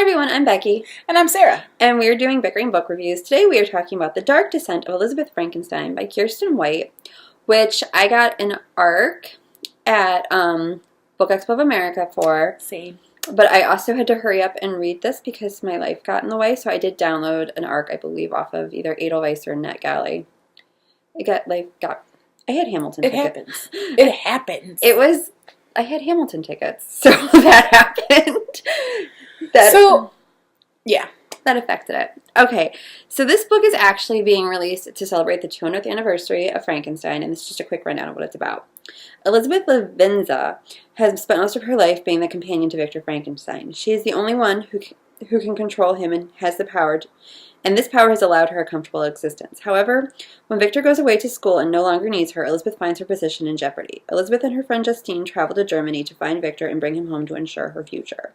everyone, I'm Becky. And I'm Sarah. And we're doing Bickering book reviews. Today we are talking about The Dark Descent of Elizabeth Frankenstein by Kiersten White, which I got an ARC at Book Expo of America for. Same. But I also had to hurry up and read this because my life got in the way, so I did download an ARC, I believe, off of either Edelweiss or NetGalley. I had Hamilton tickets. Happens. It happens. I had Hamilton tickets, so that happened. That affected it. Okay, so this book is actually being released to celebrate the 200th anniversary of Frankenstein, and this is just a quick rundown of what it's about. Elizabeth Lavenza has spent most of her life being the companion to Victor Frankenstein. She is the only one who can control him and has the power and this power has allowed her a comfortable existence. However, when Victor goes away to school and no longer needs her, Elizabeth finds her position in jeopardy. Elizabeth and her friend Justine travel to Germany to find Victor and bring him home to ensure her future.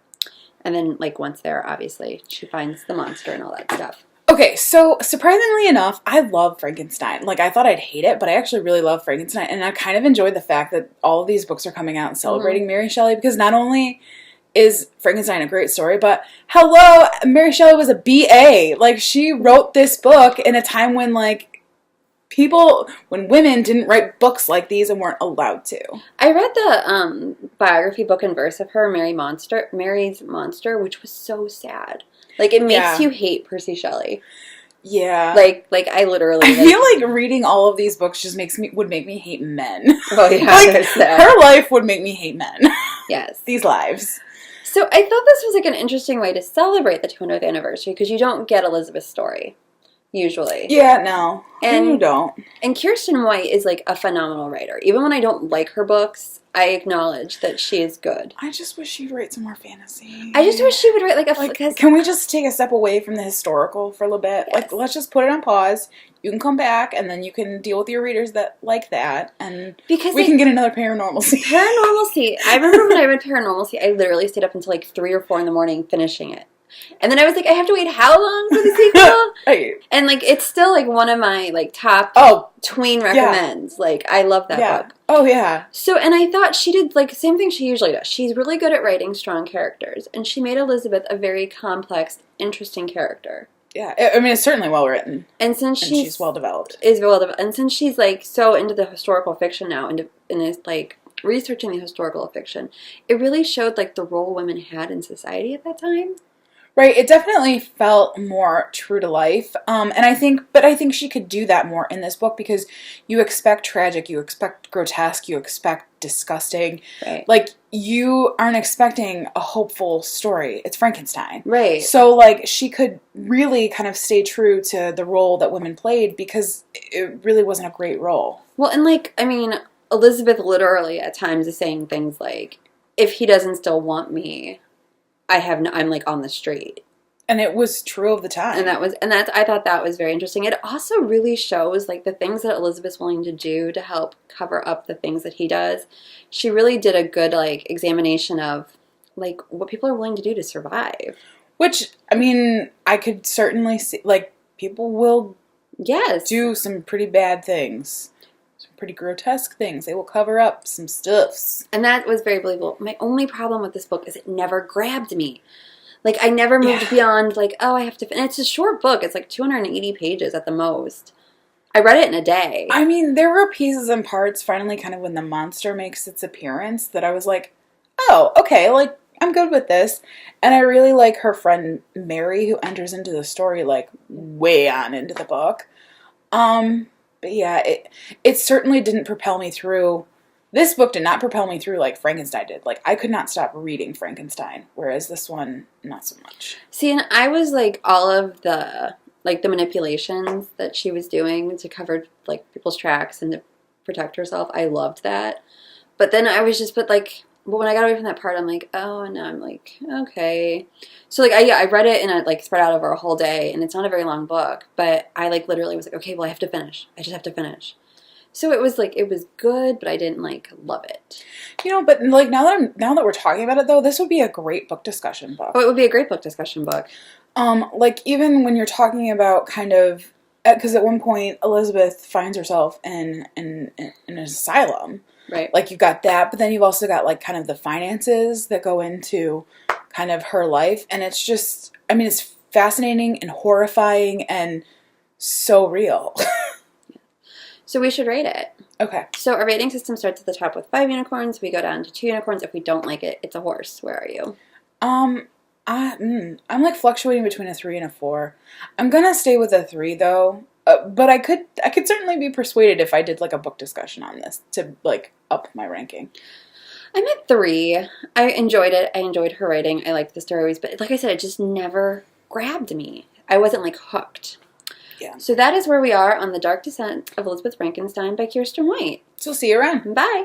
And then, once there, obviously, she finds the monster and all that stuff. Okay, so surprisingly enough, I love Frankenstein. I thought I'd hate it, but I actually really love Frankenstein. And I kind of enjoyed the fact that all of these books are coming out and celebrating Mary Shelley, because not only is Frankenstein a great story, but hello, Mary Shelley was a BA. She wrote this book in a time when, when women didn't write books like these and weren't allowed to. I read the biography book in verse of her, Mary's Monster, which was so sad. It makes you hate Percy Shelley. Yeah. I literally... I feel like reading all of these books just would make me hate men. Oh, yeah, her life would make me hate men. Yes. These lives. So I thought this was an interesting way to celebrate the 200th anniversary, because you don't get Elizabeth's story, usually. Yeah, no. And you don't. And Kiersten White is, a phenomenal writer. Even when I don't like her books, I acknowledge that she is good. I just wish she'd write some more fantasy. I just wish she would write, can we just take a step away from the historical for a little bit? Yes. Let's just put it on pause. You can come back, and then you can deal with your readers that like that, and because we can get another Paranormalcy. Paranormalcy. I remember when I read Paranormalcy, I literally stayed up until 3 or 4 in the morning finishing it. And then I was I have to wait how long for the sequel? Right. And it's still one of my top tween recommends. Yeah. I love that book. Oh yeah. So, and I thought she did same thing she usually does. She's really good at writing strong characters, and she made Elizabeth a very complex, interesting character. Yeah, I mean, it's certainly well written. And since she's well developed. And since she's so into the historical fiction now and is researching the historical fiction, it really showed the role women had in society at that time. Right, it definitely felt more true to life, and I think she could do that more in this book, because you expect tragic, you expect grotesque, you expect disgusting. Right. You aren't expecting a hopeful story. It's Frankenstein. Right. So, she could really kind of stay true to the role that women played, because it really wasn't a great role. Well, and Elizabeth literally at times is saying things if he doesn't still want me, I'm on the street. And it was true of the time. I thought that was very interesting. It also really shows the things that Elizabeth's willing to do to help cover up the things that he does. She really did a good examination of what people are willing to do to survive. Which, I mean, I could certainly see people will do some pretty bad things. Pretty grotesque things. They will cover up some stuffs. And that was very believable. My only problem with this book is it never grabbed me. I never moved beyond, I have to... And it's a short book. It's 280 pages at the most. I read it in a day. I mean, there were pieces and parts, finally, kind of when the monster makes its appearance, that I was oh, okay, I'm good with this. And I really like her friend Mary, who enters into the story, way on into the book. But yeah, it certainly didn't propel me through. This book did not propel me through like Frankenstein did. I could not stop reading Frankenstein, whereas this one, not so much. See, and I was all of the the manipulations that she was doing to cover people's tracks and to protect herself. I loved that. But then I was just but when I got away from that part, I'm oh, and now I'm okay. So I read it in a spread out over a whole day, and it's not a very long book, but I literally was okay, well, I have to finish. I just have to finish. So it was it was good, but I didn't love it. But now that we're talking about it though, this would be a great book discussion book. Oh, it would be a great book discussion book. Even when you're talking about kind of, because at one point Elizabeth finds herself in an asylum. Right. You've got that, but then you've also got kind of the finances that go into kind of her life. And it's just, I mean, it's fascinating and horrifying and so real. So we should rate it. Okay. So our rating system starts at the top with 5 unicorns. We go down to 2 unicorns. If we don't like it, it's a horse. Where are you? I'm like fluctuating between a 3 and a 4. I'm gonna stay with a 3 though. But I could certainly be persuaded if I did like a book discussion on this to like up my ranking. I'm at 3. I enjoyed it. I enjoyed her writing. I liked the stories, but like I said, it just never grabbed me. I wasn't like hooked. Yeah. So that is where we are on The Dark Descent of Elizabeth Frankenstein by Kiersten White. So see you around. Bye.